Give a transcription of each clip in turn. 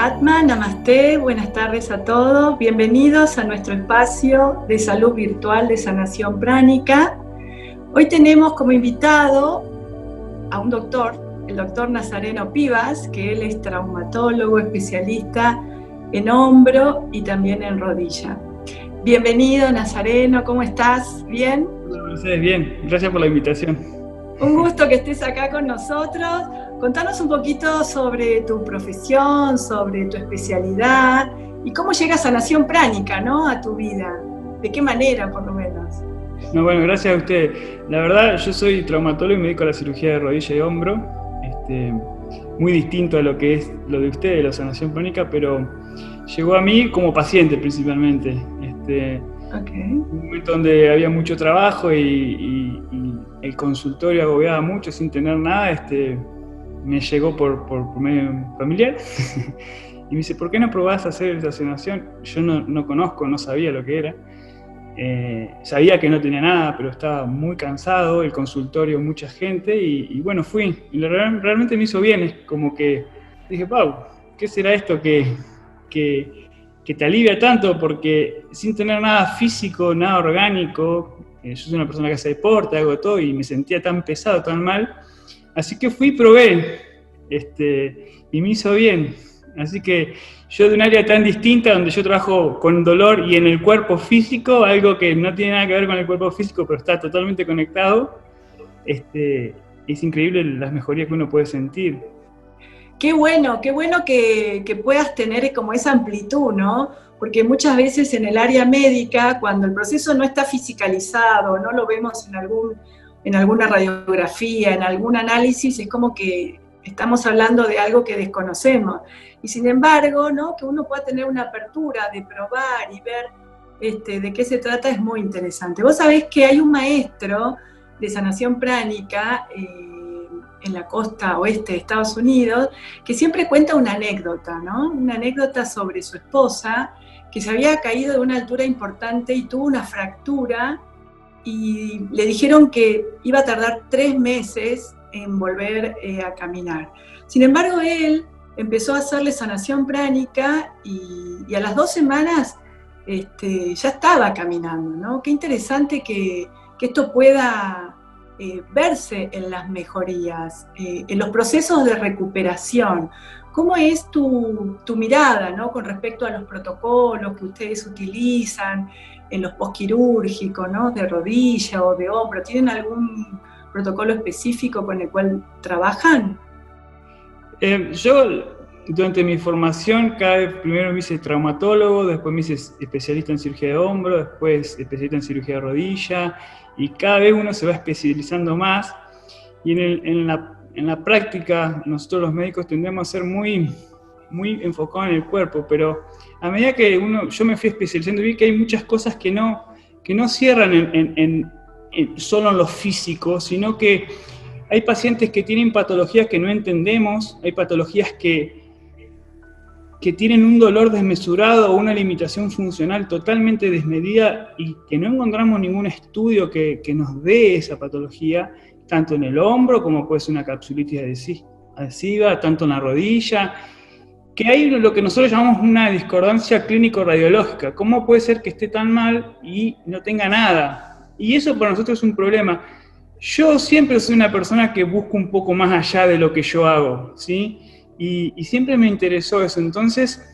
Atma, Namaste, buenas tardes a todos. Bienvenidos a nuestro espacio de salud virtual de sanación pránica. Hoy tenemos como invitado a un doctor, el doctor Nazareno Pivas, que él es traumatólogo, especialista en hombro y también en rodilla. Bienvenido, Nazareno, ¿cómo estás? ¿Bien? Hola, Mercedes, bien. Gracias por la invitación. Un gusto que estés acá con nosotros. Contanos un poquito sobre tu profesión, sobre tu especialidad y cómo llega Sanación Pránica, ¿no?, a tu vida. ¿De qué manera, por lo menos? No, bueno, gracias a usted. La verdad, yo soy traumatólogo y me dedico a la cirugía de rodilla y hombro. Muy distinto a lo que es lo de usted, de la sanación pránica, pero llegó a mí como paciente principalmente. Un momento donde había mucho trabajo y el consultorio agobiaba mucho sin tener nada. Me llegó por medio familiar y me dice, ¿por qué no probás a hacer esta sanación? Yo no conozco, no sabía lo que era. Sabía que no tenía nada, pero estaba muy cansado, el consultorio, mucha gente, y bueno, fui. Y realmente me hizo bien, es como que dije, Pau, ¿qué será esto que te alivia tanto? Porque sin tener nada físico, nada orgánico, yo soy una persona que hace deporte, hago todo, y me sentía tan pesado, tan mal. Así que fui y probé, y me hizo bien. Así que yo, de un área tan distinta, donde yo trabajo con dolor y en el cuerpo físico, algo que no tiene nada que ver con el cuerpo físico, pero está totalmente conectado, es increíble las mejorías que uno puede sentir. Qué bueno que puedas tener como esa amplitud, ¿no? Porque muchas veces en el área médica, cuando el proceso no está fisicalizado, no lo vemos en alguna radiografía, en algún análisis, es como que estamos hablando de algo que desconocemos. Y sin embargo, ¿no?, que uno pueda tener una apertura de probar y ver de qué se trata es muy interesante. Vos sabés que hay un maestro de sanación pránica en la costa oeste de Estados Unidos, que siempre cuenta una anécdota, ¿no? Una anécdota sobre su esposa, que se había caído de una altura importante y tuvo una fractura, y le dijeron que iba a tardar 3 meses en volver a caminar. Sin embargo, él empezó a hacerle sanación pránica y a las 2 semanas ya estaba caminando, ¿no? Qué interesante que esto pueda verse en las mejorías, en los procesos de recuperación. ¿Cómo es tu mirada, ¿no?, con respecto a los protocolos que ustedes utilizan en los postquirúrgicos, ¿no?, de rodilla o de hombro? ¿Tienen algún protocolo específico con el cual trabajan? Yo, durante mi formación, primero me hice traumatólogo, después me hice especialista en cirugía de hombro, después especialista en cirugía de rodilla, y cada vez uno se va especializando más. Y en la práctica, nosotros los médicos tendemos a ser muy enfocados en el cuerpo, pero a medida que yo me fui especializando, vi que hay muchas cosas que no cierran solo en lo físico, sino que hay pacientes que tienen patologías que no entendemos, hay patologías que tienen un dolor desmesurado o una limitación funcional totalmente desmedida y que no encontramos ningún estudio que nos dé esa patología, tanto en el hombro como puede ser una capsulitis adhesiva, tanto en la rodilla, que hay lo que nosotros llamamos una discordancia clínico-radiológica. ¿Cómo puede ser que esté tan mal y no tenga nada? Y eso para nosotros es un problema. Yo siempre soy una persona que busco un poco más allá de lo que yo hago, ¿sí? Y siempre me interesó eso. Entonces,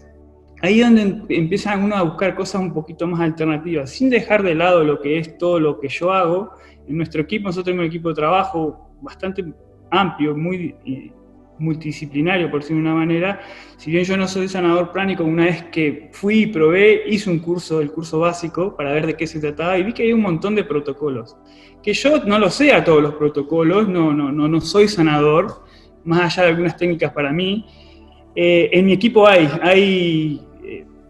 ahí es donde empieza uno a buscar cosas un poquito más alternativas, sin dejar de lado lo que es todo lo que yo hago. En nuestro equipo, nosotros tenemos un equipo de trabajo bastante amplio, muy multidisciplinario, por decirlo de una manera. Si bien yo no soy sanador pránico, una vez que fui y probé, hice el curso básico para ver de qué se trataba y vi que hay un montón de protocolos. Que yo no lo sé a todos los protocolos, no soy sanador, más allá de algunas técnicas para mí. En mi equipo hay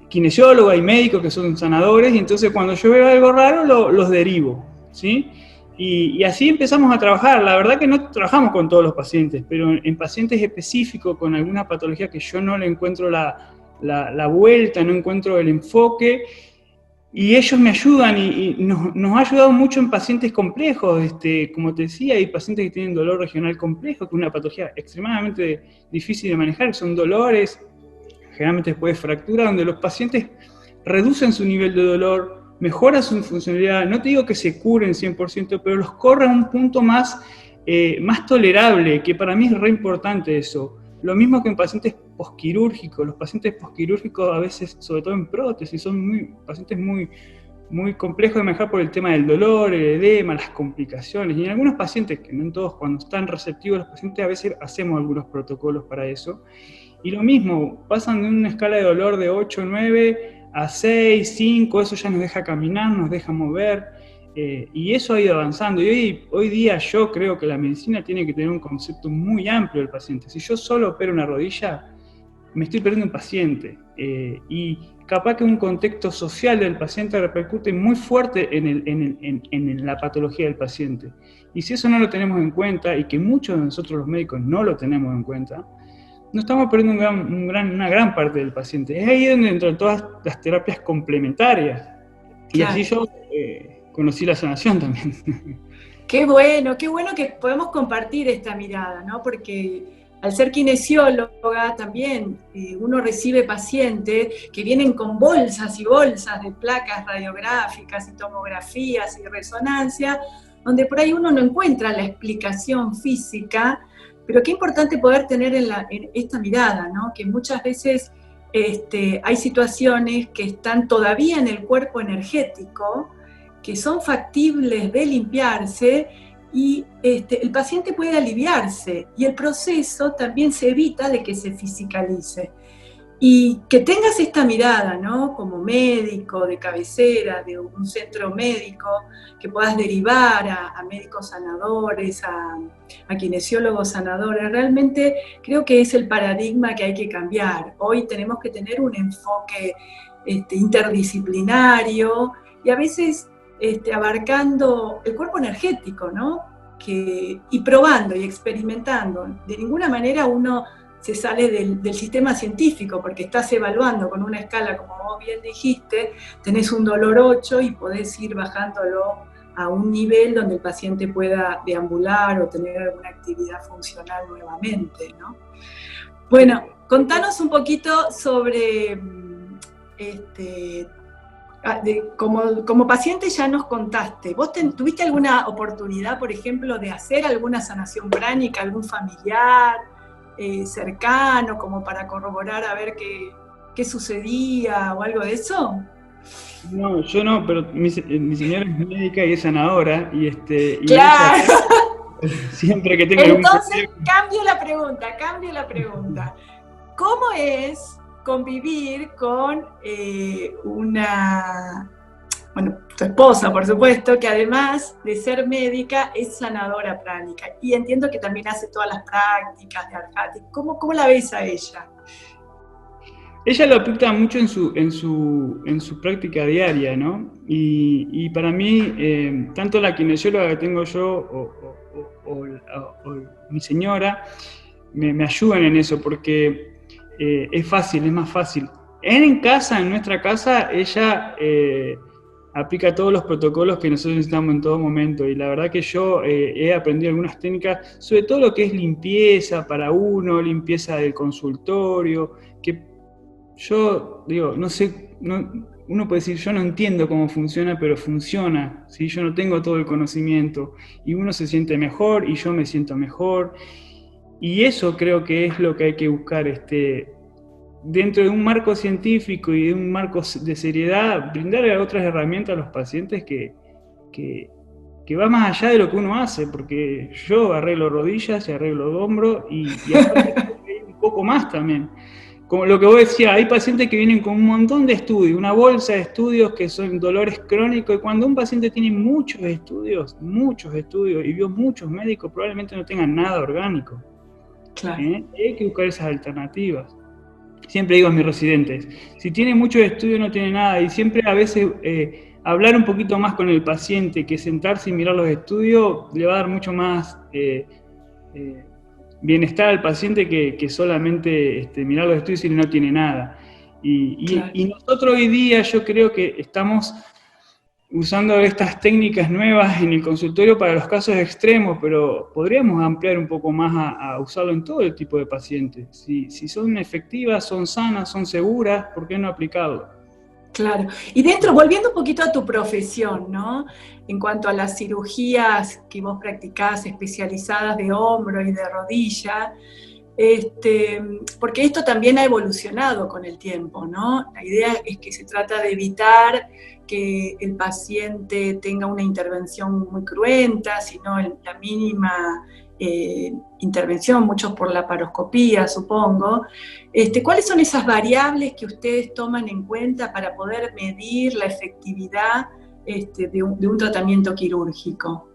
kinesiólogos, hay médicos que son sanadores, y entonces cuando yo veo algo raro los derivo, ¿sí? Y así empezamos a trabajar. La verdad que no trabajamos con todos los pacientes, pero en pacientes específicos con alguna patología que yo no le encuentro la vuelta, no encuentro el enfoque, y ellos me ayudan y nos ha ayudado mucho en pacientes complejos. Como te decía, hay pacientes que tienen dolor regional complejo, que es una patología extremadamente difícil de manejar, son dolores generalmente después de fractura, donde los pacientes reducen su nivel de dolor, mejoran su funcionalidad, no te digo que se curen 100%, pero los corren a un punto más tolerable, que para mí es re importante eso. Lo mismo que en pacientes posquirúrgicos. Los pacientes posquirúrgicos a veces, sobre todo en prótesis, son pacientes muy complejos de manejar por el tema del dolor, el edema, las complicaciones. Y en algunos pacientes, que no en todos, cuando están receptivos los pacientes, a veces hacemos algunos protocolos para eso. Y lo mismo, pasan de una escala de dolor de 8, 9 a 6, 5, eso ya nos deja caminar, nos deja mover. Y eso ha ido avanzando. Y hoy día yo creo que la medicina tiene que tener un concepto muy amplio del paciente. Si yo solo opero una rodilla, me estoy perdiendo un paciente. Y capaz que un contexto social del paciente repercute muy fuerte en la patología del paciente. Y si eso no lo tenemos en cuenta, y que muchos de nosotros los médicos no lo tenemos en cuenta, no estamos perdiendo una gran parte del paciente. Es ahí donde entran todas las terapias complementarias. Y claro, así yo conocí la sanación también. Qué bueno que podemos compartir esta mirada, ¿no? Porque al ser kinesióloga también uno recibe pacientes que vienen con bolsas y bolsas de placas radiográficas y tomografías y resonancia, donde por ahí uno no encuentra la explicación física, pero qué importante poder tener en esta mirada, ¿no? Que muchas veces hay situaciones que están todavía en el cuerpo energético, que son factibles de limpiarse, y el paciente puede aliviarse, y el proceso también se evita de que se fisicalice. Y que tengas esta mirada, ¿no? Como médico de cabecera de un centro médico, que puedas derivar a médicos sanadores, a kinesiólogos sanadores, realmente creo que es el paradigma que hay que cambiar. Hoy tenemos que tener un enfoque interdisciplinario, y a veces abarcando el cuerpo energético, ¿no? Y probando y experimentando. De ninguna manera uno se sale del sistema científico, porque estás evaluando con una escala, como vos bien dijiste, tenés un dolor 8 y podés ir bajándolo a un nivel donde el paciente pueda deambular o tener alguna actividad funcional nuevamente, ¿no? Bueno, contanos un poquito sobre como paciente ya nos contaste, ¿vos tuviste alguna oportunidad, por ejemplo, de hacer alguna sanación pránica, algún familiar cercano, como para corroborar a ver qué sucedía o algo de eso? No, yo no, pero mi señora es médica y es sanadora, y claro. Ella, siempre que tenga Entonces, cambio la pregunta. ¿Cómo es convivir con tu esposa, por supuesto, que además de ser médica es sanadora pránica? Y entiendo que también hace todas las prácticas de Arjati. ¿Cómo la ves a ella? Ella lo aplica mucho en su práctica diaria, ¿no? Y para mí, tanto la kinesióloga que tengo yo o mi señora me ayudan en eso, porque es más fácil. En nuestra casa, ella aplica todos los protocolos que nosotros necesitamos en todo momento, y la verdad que yo he aprendido algunas técnicas, sobre todo lo que es limpieza para uno, limpieza del consultorio, que yo digo, no sé, uno puede decir, yo no entiendo cómo funciona, pero funciona, ¿sí? Yo no tengo todo el conocimiento, y uno se siente mejor, y yo me siento mejor. Y eso creo que es lo que hay que buscar, dentro de un marco científico y de un marco de seriedad, brindarle otras herramientas a los pacientes que va más allá de lo que uno hace, porque yo arreglo rodillas y arreglo hombros, y aparte hay un poco más también. Como lo que vos decías, hay pacientes que vienen con un montón de estudios, una bolsa de estudios que son dolores crónicos, y cuando un paciente tiene muchos estudios, y vio muchos médicos, probablemente no tengan nada orgánico. Claro. Hay que buscar esas alternativas. Siempre digo a mis residentes, si tiene muchos estudios no tiene nada, y siempre a veces hablar un poquito más con el paciente, que sentarse y mirar los estudios, le va a dar mucho más bienestar al paciente que solamente mirar los estudios y no tiene nada. Claro. Y nosotros hoy día yo creo que estamos usando estas técnicas nuevas en el consultorio para los casos extremos, pero podríamos ampliar un poco más a usarlo en todo el tipo de pacientes. Si son efectivas, son sanas, son seguras, ¿por qué no aplicarlo? Claro. Y dentro, volviendo un poquito a tu profesión, ¿no? En cuanto a las cirugías que vos practicás especializadas de hombro y de rodilla, porque esto también ha evolucionado con el tiempo, ¿no? La idea es que se trata de evitar que el paciente tenga una intervención muy cruenta, sino la mínima intervención, muchos por la laparoscopía, supongo. ¿Cuáles son esas variables que ustedes toman en cuenta para poder medir la efectividad de un tratamiento quirúrgico?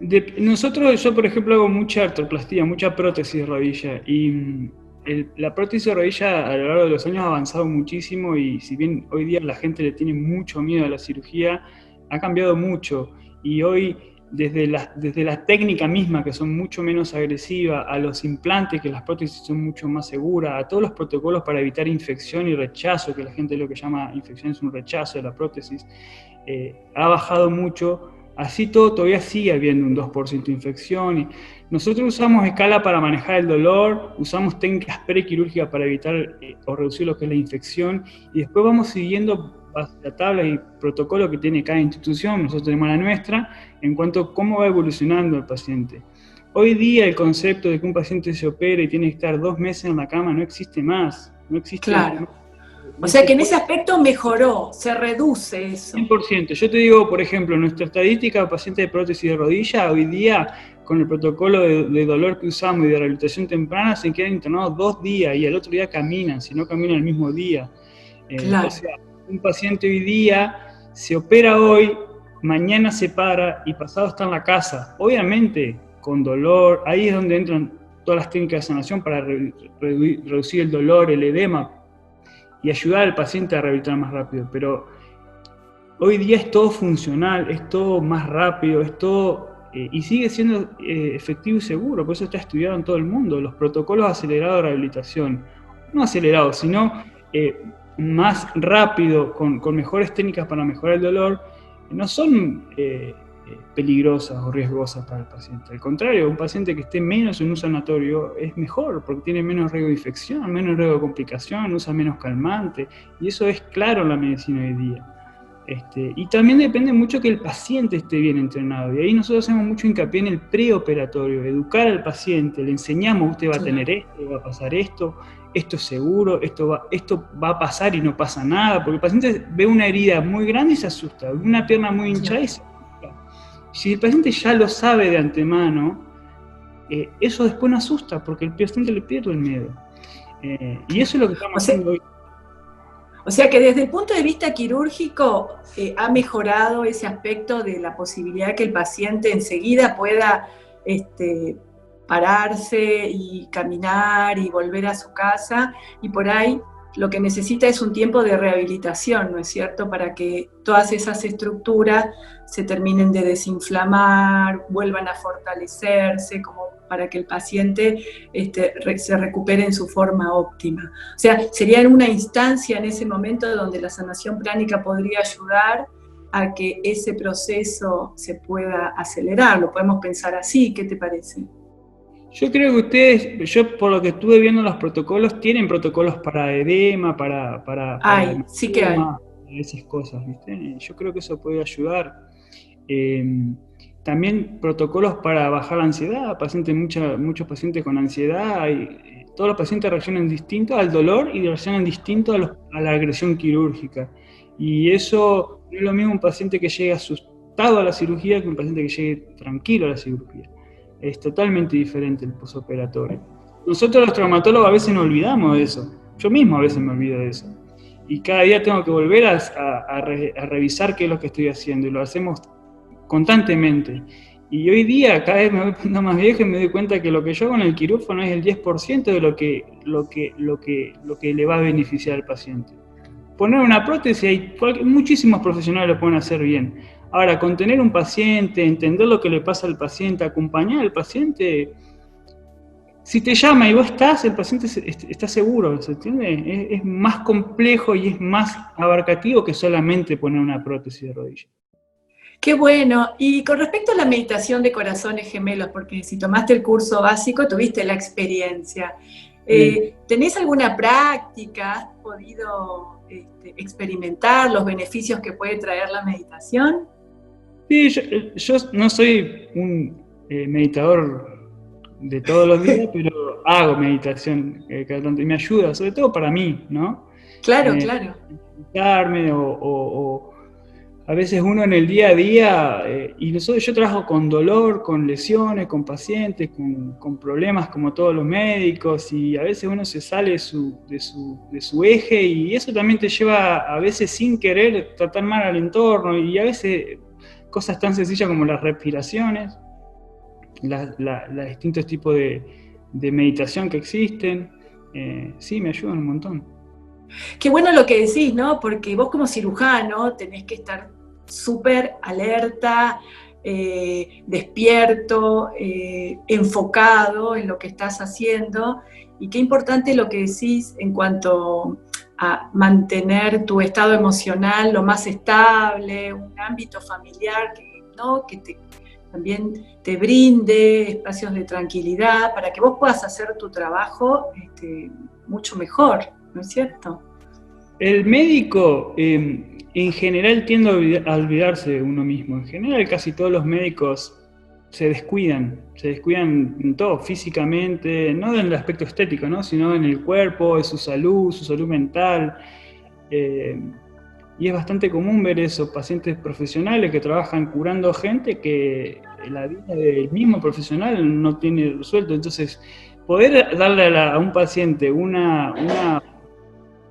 Yo por ejemplo hago mucha artroplastía, mucha prótesis de rodilla y la prótesis de rodilla a lo largo de los años ha avanzado muchísimo y si bien hoy día la gente le tiene mucho miedo a la cirugía, ha cambiado mucho y hoy desde la técnica misma que son mucho menos agresivas, a los implantes que las prótesis son mucho más seguras, a todos los protocolos para evitar infección y rechazo, que la gente lo que llama infección es un rechazo de la prótesis, ha bajado mucho. Así todo, todavía sigue habiendo un 2% de infección. Y nosotros usamos escala para manejar el dolor, usamos técnicas prequirúrgicas para evitar o reducir lo que es la infección, y después vamos siguiendo la tabla y protocolo que tiene cada institución, nosotros tenemos la nuestra, en cuanto a cómo va evolucionando el paciente. Hoy día el concepto de que un paciente se opere y tiene que estar 2 meses en la cama no existe más. No existe. Claro. O sea que en ese aspecto mejoró, se reduce eso. 100%. Yo te digo, por ejemplo, nuestra estadística de pacientes de prótesis de rodilla, hoy día, con el protocolo de dolor que usamos y de rehabilitación temprana, se quedan internados 2 días y al otro día caminan, si no caminan el mismo día. Claro. O sea, un paciente hoy día se opera hoy, mañana se para y pasado está en la casa. Obviamente, con dolor, ahí es donde entran todas las técnicas de sanación para reducir el dolor, el edema, y ayudar al paciente a rehabilitar más rápido, pero hoy día es todo funcional, es todo más rápido, es todo, y sigue siendo efectivo y seguro, por eso está estudiado en todo el mundo, los protocolos acelerados de rehabilitación, no acelerados, sino más rápido, con mejores técnicas para mejorar el dolor, no son peligrosas o riesgosas para el paciente. Al contrario, un paciente que esté menos en un sanatorio es mejor, porque tiene menos riesgo de infección, menos riesgo de complicación, usa menos calmante, y eso es claro en la medicina hoy día. Y también depende mucho que el paciente esté bien entrenado, y ahí nosotros hacemos mucho hincapié en el preoperatorio, educar al paciente, le enseñamos, usted va a tener esto, va a pasar esto es seguro, esto va a pasar y no pasa nada, porque el paciente ve una herida muy grande y se asusta, ve una pierna muy hinchada y se asusta. Si el paciente ya lo sabe de antemano, eso después no asusta, porque el paciente le pierde el miedo. Y eso es lo que estamos haciendo hoy. O sea que desde el punto de vista quirúrgico ha mejorado ese aspecto de la posibilidad de que el paciente enseguida pueda pararse y caminar y volver a su casa, y por ahí lo que necesita es un tiempo de rehabilitación, ¿no es cierto?, para que todas esas estructuras se terminen de desinflamar, vuelvan a fortalecerse, como para que el paciente se recupere en su forma óptima. O sea, sería en una instancia en ese momento donde la sanación pránica podría ayudar a que ese proceso se pueda acelerar. Lo podemos pensar así, ¿qué te parece? Yo creo que ustedes, yo por lo que estuve viendo los protocolos, tienen protocolos para edema, para sí que hay. Esas cosas, ¿viste? Yo creo que eso puede ayudar. También protocolos para bajar la ansiedad, muchos pacientes con ansiedad, y todos los pacientes reaccionan distinto al dolor y reaccionan distinto a la agresión quirúrgica. Y eso no es lo mismo un paciente que llegue asustado a la cirugía que un paciente que llegue tranquilo a la cirugía. Es totalmente diferente el posoperatorio. Nosotros los traumatólogos a veces nos olvidamos de eso. Yo mismo a veces me olvido de eso. Y cada día tengo que volver a revisar qué es lo que estoy haciendo. Y lo hacemos constantemente. Y hoy día cada vez me voy poniendo más viejo y me doy cuenta que lo que yo hago en el quirófano es el 10% de lo que le va a beneficiar al paciente. Poner una prótesis, muchísimos profesionales lo pueden hacer bien. Ahora, contener un paciente, entender lo que le pasa al paciente, acompañar al paciente, si te llama y vos estás, el paciente está seguro, ¿se entiende? Es más complejo y es más abarcativo que solamente poner una prótesis de rodilla. Qué bueno. Y con respecto a la meditación de corazones gemelos, porque si tomaste el curso básico, tuviste la experiencia. ¿Tenés alguna práctica? ¿Has podido experimentar los beneficios que puede traer la meditación? Sí, yo no soy un meditador de todos los días, pero hago meditación cada tanto y me ayuda, sobre todo para mí, ¿no? Claro, claro. O a veces uno en el día a día, yo trabajo con dolor, con lesiones, con pacientes, con problemas como todos los médicos, y a veces uno se sale de su eje, y eso también te lleva a veces sin querer tratar mal al entorno, y a veces cosas tan sencillas como las respiraciones, los distintos tipos de meditación que existen, sí, me ayudan un montón. Qué bueno lo que decís, ¿no? Porque vos como cirujano tenés que estar súper alerta, despierto, enfocado en lo que estás haciendo. Y qué importante lo que decís en cuanto a mantener tu estado emocional lo más estable, un ámbito familiar que también te brinde espacios de tranquilidad para que vos puedas hacer tu trabajo mucho mejor, ¿no es cierto? El médico en general tiende a olvidarse de uno mismo. En general casi todos los médicos se descuidan en todo, físicamente, no en el aspecto estético, ¿no? Sino en el cuerpo, en su salud mental. Y es bastante común ver eso, pacientes profesionales que trabajan curando gente que la vida del mismo profesional no tiene resuelto. Entonces, poder darle a un paciente una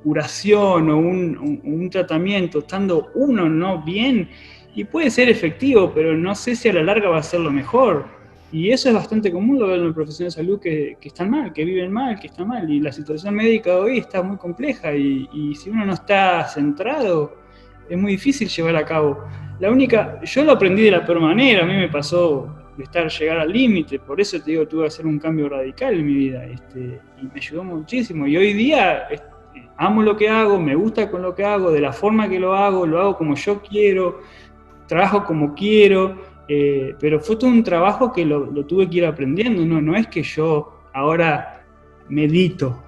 curación o un tratamiento estando uno no bien, y puede ser efectivo, pero no sé si a la larga va a ser lo mejor. Y eso es bastante común, lo veo en los profesionales de salud que están mal, que viven mal, que están mal. Y la situación médica de hoy está muy compleja y si uno no está centrado, es muy difícil llevar a cabo. Yo lo aprendí de la peor manera, a mí me pasó de llegar al límite, por eso te digo, tuve que hacer un cambio radical en mi vida, y me ayudó muchísimo. Y hoy día amo lo que hago, me gusta con lo que hago, de la forma que lo hago como yo quiero, trabajo como quiero, pero fue todo un trabajo que lo tuve que ir aprendiendo, no es que yo ahora medito.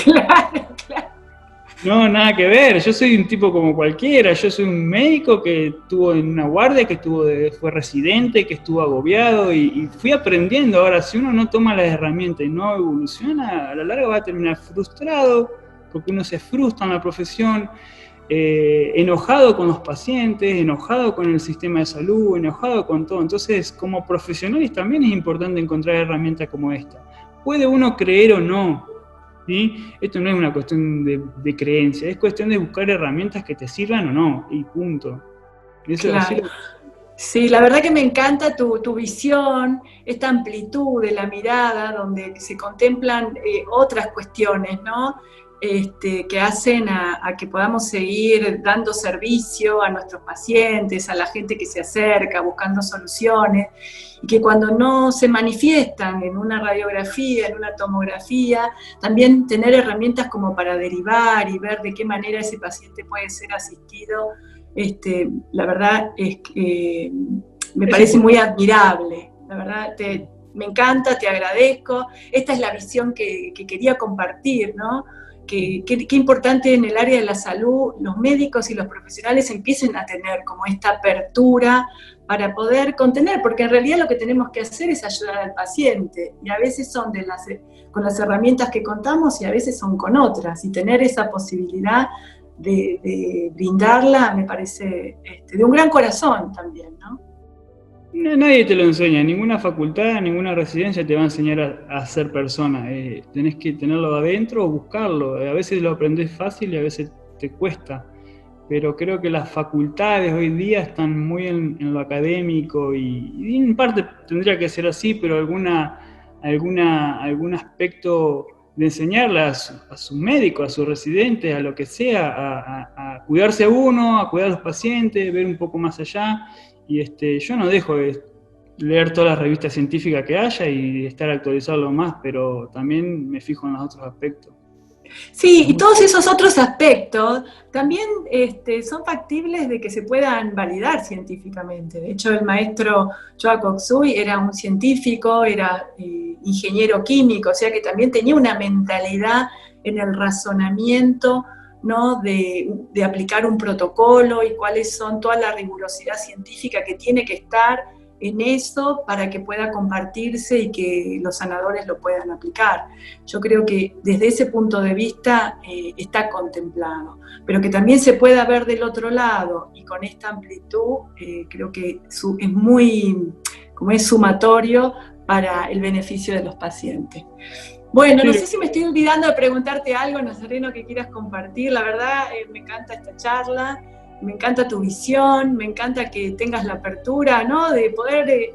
Claro, claro. No, nada que ver, yo soy un tipo como cualquiera, yo soy un médico que estuvo en una guardia, fue residente, que estuvo agobiado y fui aprendiendo. Ahora, si uno no toma las herramientas y no evoluciona, a la larga va a terminar frustrado, porque uno se frustra en la profesión, enojado con los pacientes, enojado con el sistema de salud, enojado con todo. Entonces, como profesionales también es importante encontrar herramientas como esta. Puede uno creer o no, ¿sí? Esto no es una cuestión de creencia, es cuestión de buscar herramientas que te sirvan o no, y punto. Eso, claro. Sí, la verdad que me encanta tu visión, esta amplitud de la mirada, donde se contemplan otras cuestiones, ¿no? Que hacen a que podamos seguir dando servicio a nuestros pacientes, a la gente que se acerca buscando soluciones, y que cuando no se manifiestan en una radiografía, en una tomografía, también tener herramientas como para derivar y ver de qué manera ese paciente puede ser asistido. La verdad es que me parece muy admirable, la verdad me encanta, te agradezco. Esta es la visión que quería compartir, ¿no? Qué importante en el área de la salud los médicos y los profesionales empiecen a tener como esta apertura para poder contener, porque en realidad lo que tenemos que hacer es ayudar al paciente, y a veces son con las herramientas que contamos y a veces son con otras, y tener esa posibilidad de brindarla me parece de un gran corazón también, ¿no? Nadie te lo enseña, ninguna facultad, ninguna residencia te va a enseñar a ser persona. Tenés que tenerlo adentro o buscarlo. A veces lo aprendés fácil y a veces te cuesta. Pero creo que las facultades hoy día están muy en lo académico y en parte tendría que ser así, pero algún aspecto de enseñarle a su médico, a su residente, a lo que sea, a cuidarse uno, a cuidar a los pacientes, ver un poco más allá. Y yo no dejo de leer todas las revistas científicas que haya y estar actualizado lo más, pero también me fijo en los otros aspectos. Sí, y todos esos otros aspectos también son factibles de que se puedan validar científicamente. De hecho, el maestro Choa Kok-sui era un científico, era ingeniero químico, o sea que también tenía una mentalidad en el razonamiento, ¿no? de aplicar un protocolo y cuáles son toda la rigurosidad científica que tiene que estar en eso para que pueda compartirse y que los sanadores lo puedan aplicar. Yo creo que desde ese punto de vista está contemplado, pero que también se pueda ver del otro lado y con esta amplitud creo que es muy, como es sumatorio para el beneficio de los pacientes. Bueno, no sé si me estoy olvidando de preguntarte algo, Nazareno, que quieras compartir. La verdad, me encanta esta charla. Me encanta tu visión, me encanta que tengas la apertura, ¿no? De poder,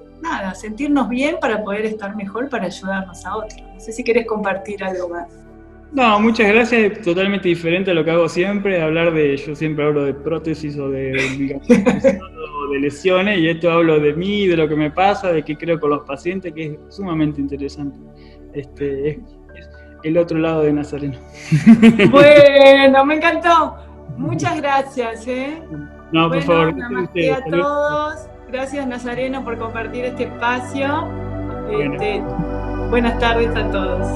sentirnos bien para poder estar mejor, para ayudarnos a otros. No sé si querés compartir algo más. No, muchas gracias, totalmente diferente a lo que hago siempre, yo siempre hablo de prótesis o de o de lesiones, y esto hablo de mí, de lo que me pasa, de qué creo con los pacientes, que es sumamente interesante. Es el otro lado de Nazareno. Bueno, me encantó. Muchas gracias, No, por favor. Namaste a todos. Gracias, Nazareno, por compartir este espacio. Buenas tardes a todos.